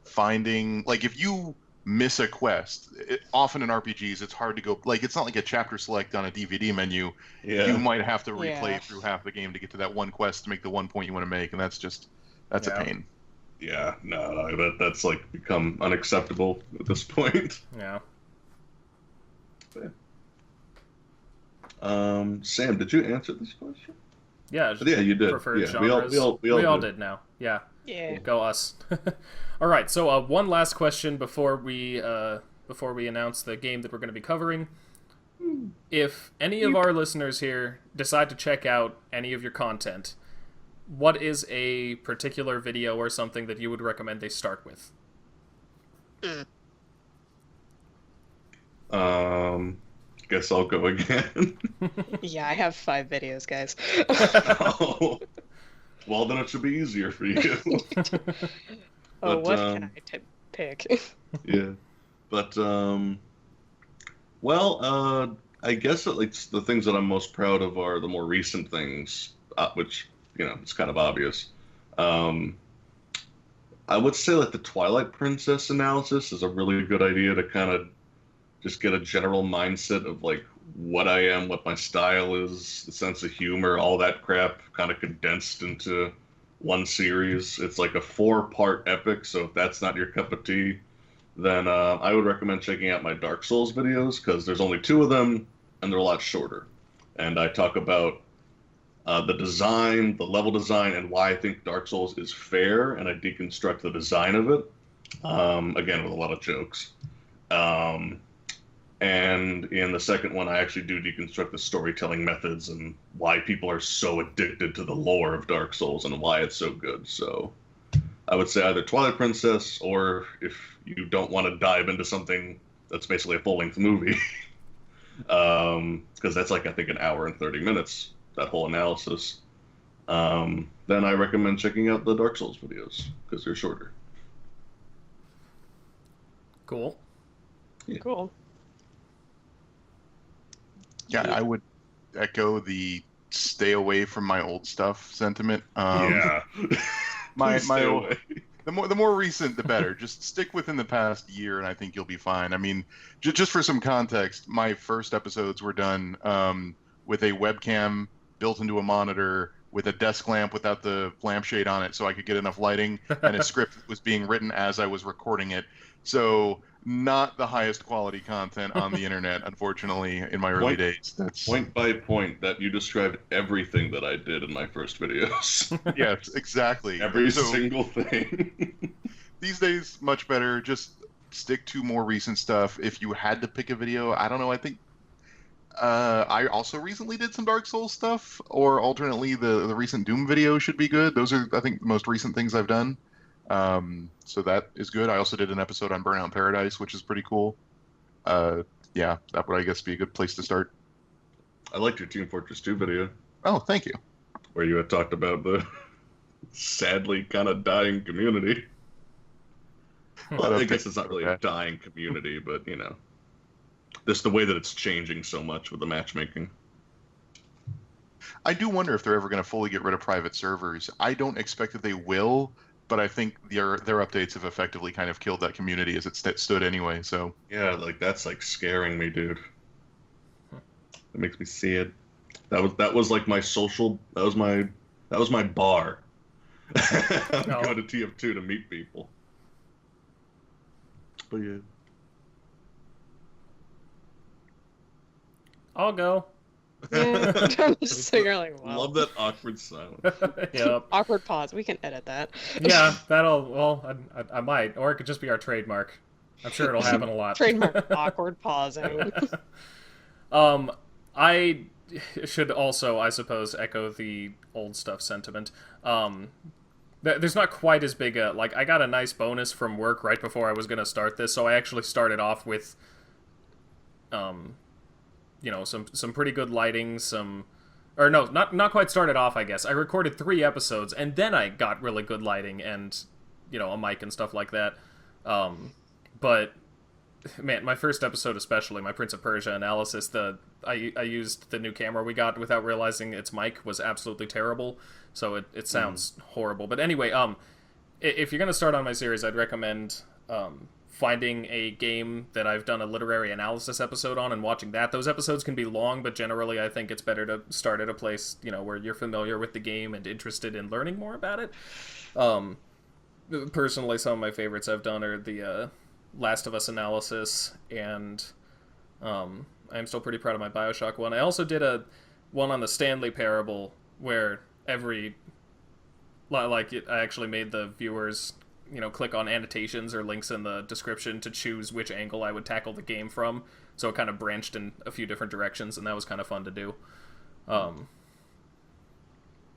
finding, like, if you miss a quest, often in RPGs it's hard to go, like, it's not like a chapter select on a DVD menu. Yeah. You might have to replay through half the game to get to that one quest to make the one point you want to make, and that's a pain. Yeah, no, that's like become unacceptable at this point. Yeah. Sam, did you answer this question? Yeah, Yeah, you did. Preferred Yeah, genres. we all we all did. did now. Yeah. Yeah. Go us. All right, so one last question before we announce the game that we're going to be covering. If any of our listeners here decide to check out any of your content, what is a particular video or something that you would recommend they start with? Guess I'll go again. Yeah, I have 5 videos, guys. Oh. Well, then it should be easier for you. Oh, what can I pick? Yeah, but well, I guess at least the things that I'm most proud of are the more recent things, which it's kind of obvious. I would say like the Twilight Princess analysis is a really good idea to kind of just get a general mindset of like what I am, what my style is, the sense of humor, all that crap kind of condensed into one series. It's like a 4-part epic, so if that's not your cup of tea, then I would recommend checking out my Dark Souls videos, because there's only 2 of them, and they're a lot shorter. And I talk about the design, the level design, and why I think Dark Souls is fair, and I deconstruct the design of it, again, with a lot of jokes. And in the second one, I actually do deconstruct the storytelling methods and why people are so addicted to the lore of Dark Souls and why it's so good. So I would say either Twilight Princess, or if you don't want to dive into something that's basically a full-length movie, because that's like, I think, 1 hour and 30 minutes, that whole analysis, then I recommend checking out the Dark Souls videos, because they're shorter. Cool. Yeah. Cool. Yeah, I would echo the stay away from my old stuff sentiment. Yeah. my Stay old, away. the more recent, the better. Just stick within the past year, and I think you'll be fine. I mean, just for some context, my first episodes were done with a webcam built into a monitor with a desk lamp without the lampshade on it, so I could get enough lighting, and a script was being written as I was recording it. So not the highest quality content on the internet, unfortunately, in my early days. That's Point by point, that you described everything that I did in my first videos. yes, exactly. Every So, single thing. these days, much better. Just stick to more recent stuff. If you had to pick a video, I don't know. I think I also recently did some Dark Souls stuff, or alternately, the recent Doom video should be good. Those are, I think, the most recent things I've done. So that is good. I also did an episode on Burnout Paradise, which is pretty cool. Yeah, that would, I guess, be a good place to start. I liked your Team Fortress 2 video, Oh, thank you. where you had talked about the sadly kind of dying community. Well, I guess it's not really a dying community, but, just the way that it's changing so much with the matchmaking. I do wonder if they're ever going to fully get rid of private servers. I don't expect that they will, but I think their updates have effectively kind of killed that community as it stood anyway. So Yeah, like that's like scaring me, dude. It makes me sad. That was like my social. That was my bar. I'm No. going to TF2 to meet people. But yeah. I'll go. Yeah. I'm just sitting here like, wow. Love that awkward silence. Yep. Awkward pause. We can edit that. Yeah, I might. Or it could just be our trademark. I'm sure it'll happen a lot. Trademark awkward pausing. I should also, I suppose, echo the old stuff sentiment. There's not quite as big a... Like, I got a nice bonus from work right before I was going to start this, so I actually started off with... some pretty good lighting, or no, not quite started off, I guess. I recorded 3 episodes, and then I got really good lighting and, a mic and stuff like that. But, man, my first episode especially, my Prince of Persia analysis, I used the new camera we got without realizing its mic was absolutely terrible, so it sounds horrible. But anyway, if you're going to start on my series, I'd recommend... finding a game that I've done a literary analysis episode on and watching that. Those episodes can be long, but generally I think it's better to start at a place, where you're familiar with the game and interested in learning more about it. Personally, some of my favorites I've done are the Last of Us analysis, and I'm still pretty proud of my BioShock one. I also did one on the Stanley Parable, where every I actually made the viewers, click on annotations or links in the description to choose which angle I would tackle the game from. So it kind of branched in a few different directions, and that was kind of fun to do.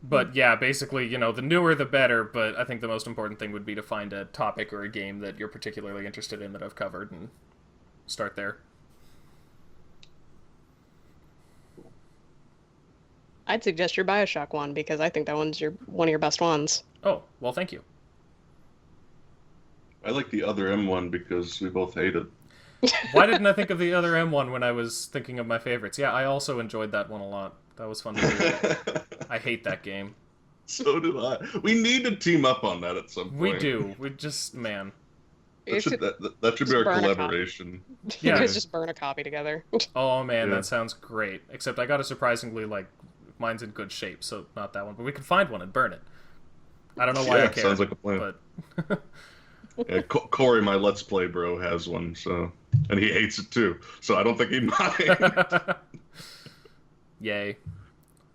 But yeah, basically, the newer the better, but I think the most important thing would be to find a topic or a game that you're particularly interested in that I've covered and start there. I'd suggest your Bioshock one, because I think that one's one of your best ones. Oh, well, thank you. I like the other M1 because we both hate it. Why didn't I think of the other M1 when I was thinking of my favorites? Yeah, I also enjoyed that one a lot. That was fun to do. I hate that game. So did I. We need to team up on that at some point. We do. We just, man. That should be our collaboration. You guys just burn a copy together. Oh, man, that sounds great. Except I got a surprisingly, mine's in good shape, so not that one. But we can find one and burn it. I don't know why I care. Sounds like a plan. But... Yeah, Corey, my Let's Play bro, has one, and he hates it too, so I don't think he'd mind. Yay.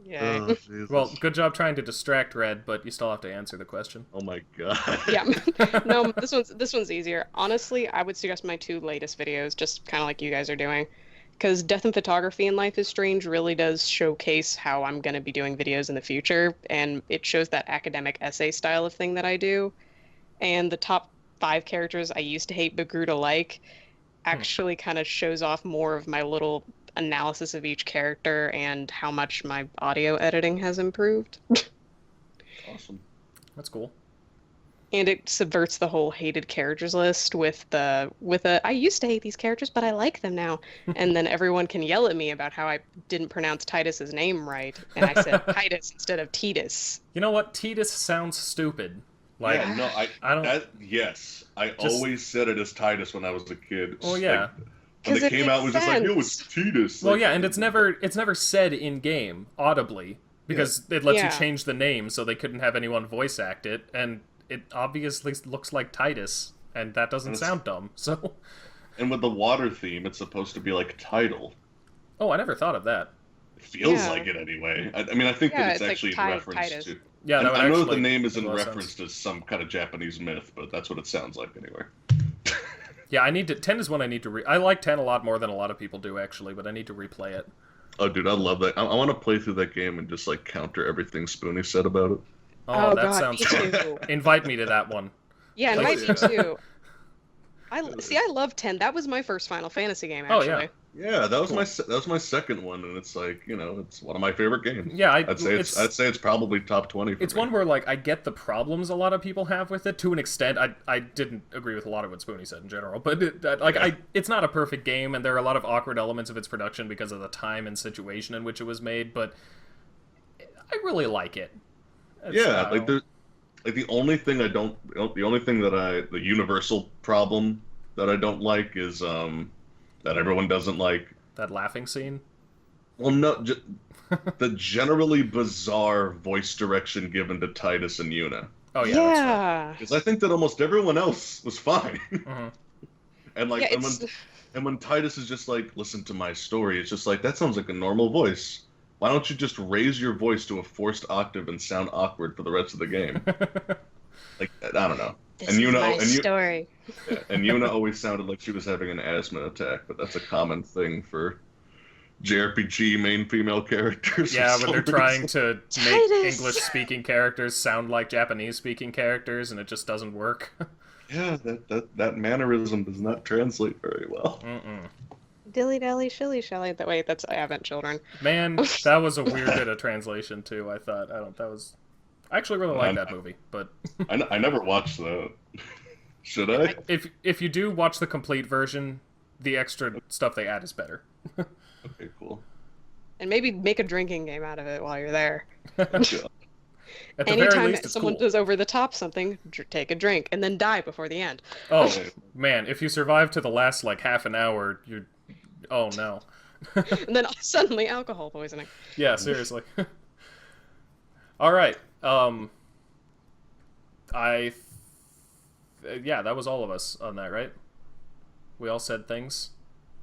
Yay. Oh, well, good job trying to distract Red, but you still have to answer the question. Oh my god. Yeah. No, this one's easier. Honestly, I would suggest my 2 latest videos, just kind of like you guys are doing. Because Death and Photography in Life is Strange really does showcase how I'm going to be doing videos in the future, and it shows that academic essay style of thing that I do. And the top 5 characters I used to hate but grew to like actually kind of shows off more of my little analysis of each character and how much my audio editing has improved. Awesome. That's cool. And it subverts the whole hated characters list with a I used to hate these characters but I like them now. And then everyone can yell at me about how I didn't pronounce Titus's name right, and I said Titus instead of Titus. You know what? Titus sounds stupid. I don't. Yes. I always said it as Titus when I was a kid. Oh yeah. When it came out, it was just like, no, it's Titus. Well, yeah, and it's never said in game audibly because it lets you change the name, so they couldn't have anyone voice act it, and it obviously looks like Titus, and that doesn't sound dumb. So. And with the water theme, it's supposed to be like Tidal. Oh, I never thought of that. It feels like it anyway. I mean, I think that it's actually in reference Titus. to. Yeah, I know that the name is in reference to some kind of Japanese myth, but that's what it sounds like anyway. Yeah, 10 is one I need to I like 10 a lot more than a lot of people do, actually, but I need to replay it. Oh, dude, I love that. I want to play through that game and just, counter everything Spoonie said about it. Oh, that God, sounds fun. Invite me to that one. Yeah, invite me too. I love 10. That was my first Final Fantasy game, actually. Oh, yeah. Yeah, that was my second one, and it's it's one of my favorite games. Yeah, I'd say it's probably top 20 for It's me. one where I get the problems a lot of people have with it to an extent. I didn't agree with a lot of what Spoonie said in general, but it's not a perfect game, and there are a lot of awkward elements of its production because of the time and situation in which it was made. But I really like it. The only thing the universal problem that I don't like is that everyone doesn't like. That laughing scene? Well, no, the generally bizarre voice direction given to Titus and Yuna. Oh, yeah. Because I think that almost everyone else was fine. Mm-hmm. And when Titus is just like, listen to my story, it's just like, that sounds like a normal voice. Why don't you just raise your voice to a forced octave and sound awkward for the rest of the game? I don't know. This is my story. And Yuna always sounded like she was having an asthma attack, but that's a common thing for JRPG main female characters. Yeah, when they're trying to make English-speaking characters sound like Japanese-speaking characters, and it just doesn't work. Yeah, that mannerism does not translate very well. Mm-mm. Dilly-dally, shilly-shally. Wait, that's I Haven't Children. Man, that was a weird bit of translation, too, I thought. I actually really like that movie, but... I never watched that. Should I? If you do watch the complete version, the extra stuff they add is better. Okay, cool. And maybe make a drinking game out of it while you're there. At the very Anytime least, it's someone cool. does over the top something, take a drink and then die before the end. Oh, man, if you survive to the last, half an hour, you're... Oh, no. And then suddenly alcohol poisoning. Yeah, seriously. All right. Yeah, that was all of us on that, right? We all said things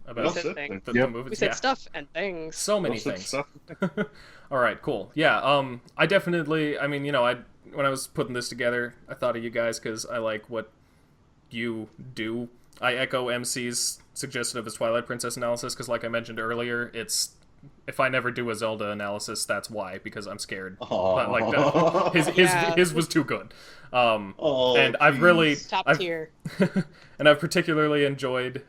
about the movies. We said stuff and things. So many things. All right, cool. Yeah, I definitely. I mean, when I was putting this together, I thought of you guys because I like what you do. I echo MC's suggestion of his Twilight Princess analysis because, like I mentioned earlier, it's if I never do a Zelda analysis, that's why, because I'm scared. But, like his was too good. And I've really Top tier. and I've particularly enjoyed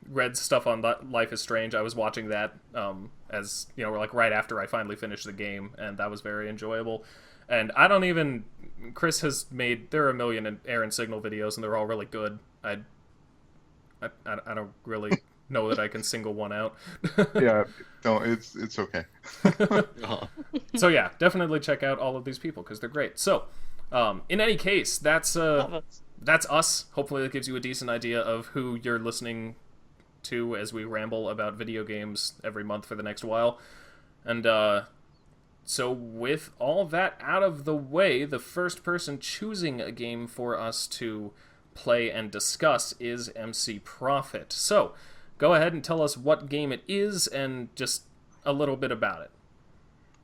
Red's stuff on Life is Strange. I was watching that as you know, like right after I finally finished the game, and that was very enjoyable. And I don't even Chris has made there are a million Aaron Signal videos, and they're all really good. I don't really know that I can single one out. Yeah, no, it's okay. So yeah, definitely check out all of these people because they're great. So, in any case, that's us. Hopefully, that gives you a decent idea of who you're listening to as we ramble about video games every month for the next while. And so, with all that out of the way, the first person choosing a game for us to play and discuss is EmceeProphit. So, go ahead and tell us what game it is and just a little bit about it.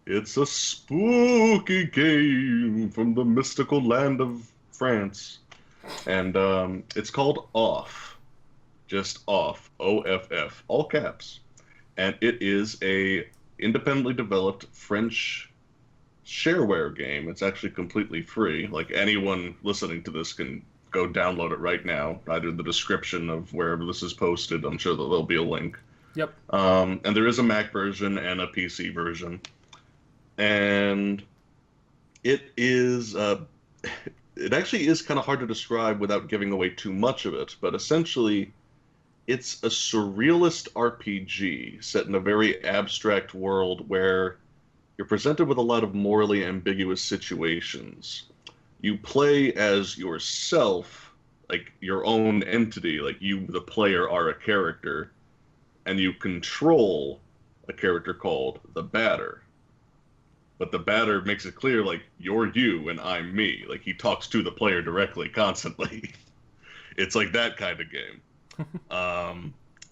It's a spooky game from the mystical land of France. And it's called Off. Just Off. O-F-F. All caps. And it is a independently developed French shareware game. It's actually completely free. Like, anyone listening to this can go download it right now. Either in the description of wherever this is posted. I'm sure that there'll be a link. Yep. And there is a Mac version and a PC version. And it is... it actually is kind of hard to describe without giving away too much of it. But essentially, it's a surrealist RPG set in a very abstract world where you're presented with a lot of morally ambiguous situations. You play as yourself, like your own entity, like you, the player, are a character, and you control a character called the Batter. But the Batter makes it clear, like, you're you and I'm me. Like, he talks to the player directly, constantly. It's like that kind of game.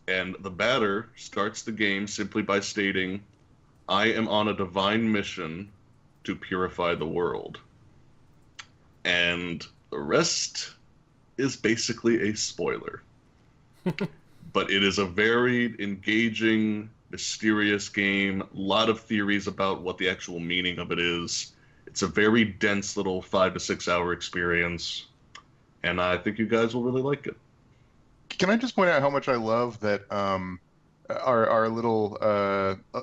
And the Batter starts the game simply by stating, I am on a divine mission to purify the world. And the rest is basically a spoiler. But it is a very engaging, mysterious game. A lot of theories about what the actual meaning of it is. It's a very dense little 5 to 6 hour experience. And I think you guys will really like it. Can I just point out how much I love that our little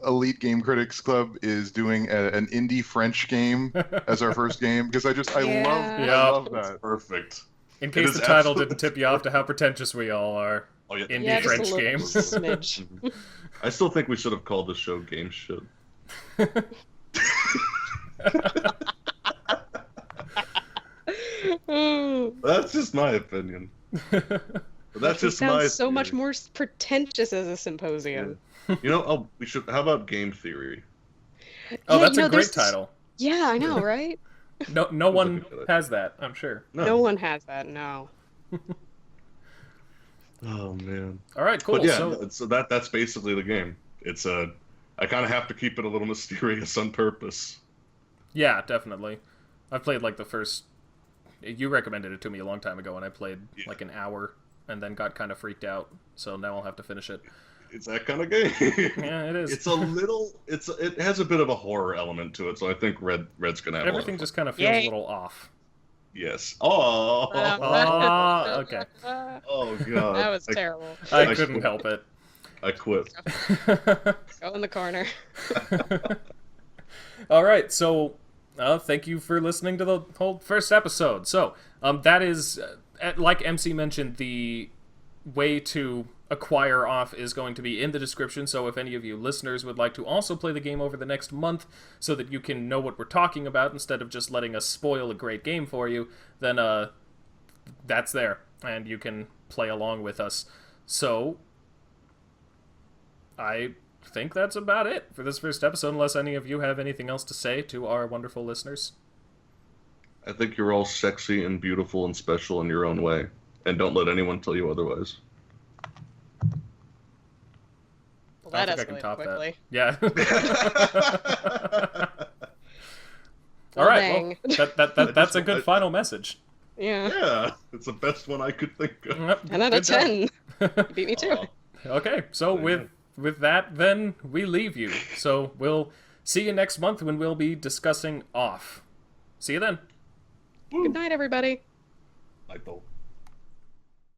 elite game critics club is doing an indie French game as our first game, because I love that. It's perfect. In case the title didn't tip you off to how pretentious we all are. Oh, yeah. Indie French game. Smidge. I still think we should have called the show Game Shit. That's just my opinion. But that's just my sounds so much more pretentious as a symposium. Yeah. You know, we should. How about Game Theory? Oh, that's a great title. Yeah, I know, right? No one has that, I'm sure. No one has that. No. Oh man. All right, cool. But yeah, so that's basically the game. It's I kind of have to keep it a little mysterious on purpose. Yeah, definitely. I've played like the first. You recommended it to me a long time ago, and I played like an hour, and then got kind of freaked out. So now I'll have to finish it. It's that kind of game. Yeah, it is. It's a little. It has a bit of a horror element to it, so I think Red's gonna have everything just kind of feels a little off. Yes. Oh. Okay. Oh god. That was terrible. I couldn't help it. I quit. Go in the corner. All right, so thank you for listening to the whole first episode. So that is, like MC mentioned, the way to acquire Off is going to be in the description, so if any of you listeners would like to also play the game over the next month so that you can know what we're talking about instead of just letting us spoil a great game for you, then that's there, and you can play along with us. So I think that's about it for this first episode, unless any of you have anything else to say to our wonderful listeners. I think you're all sexy and beautiful and special in your own way, and don't let anyone tell you otherwise. Well, that I think I can top quickly. that. Yeah. All right, well, that's a good final message. Yeah. Yeah, it's the best one I could think of. Yep, 10 out of good job. 10. You beat me too. Okay, so with that, then we leave you. So we'll see you next month when we'll be discussing off. See you then. Good night, everybody. Night, though.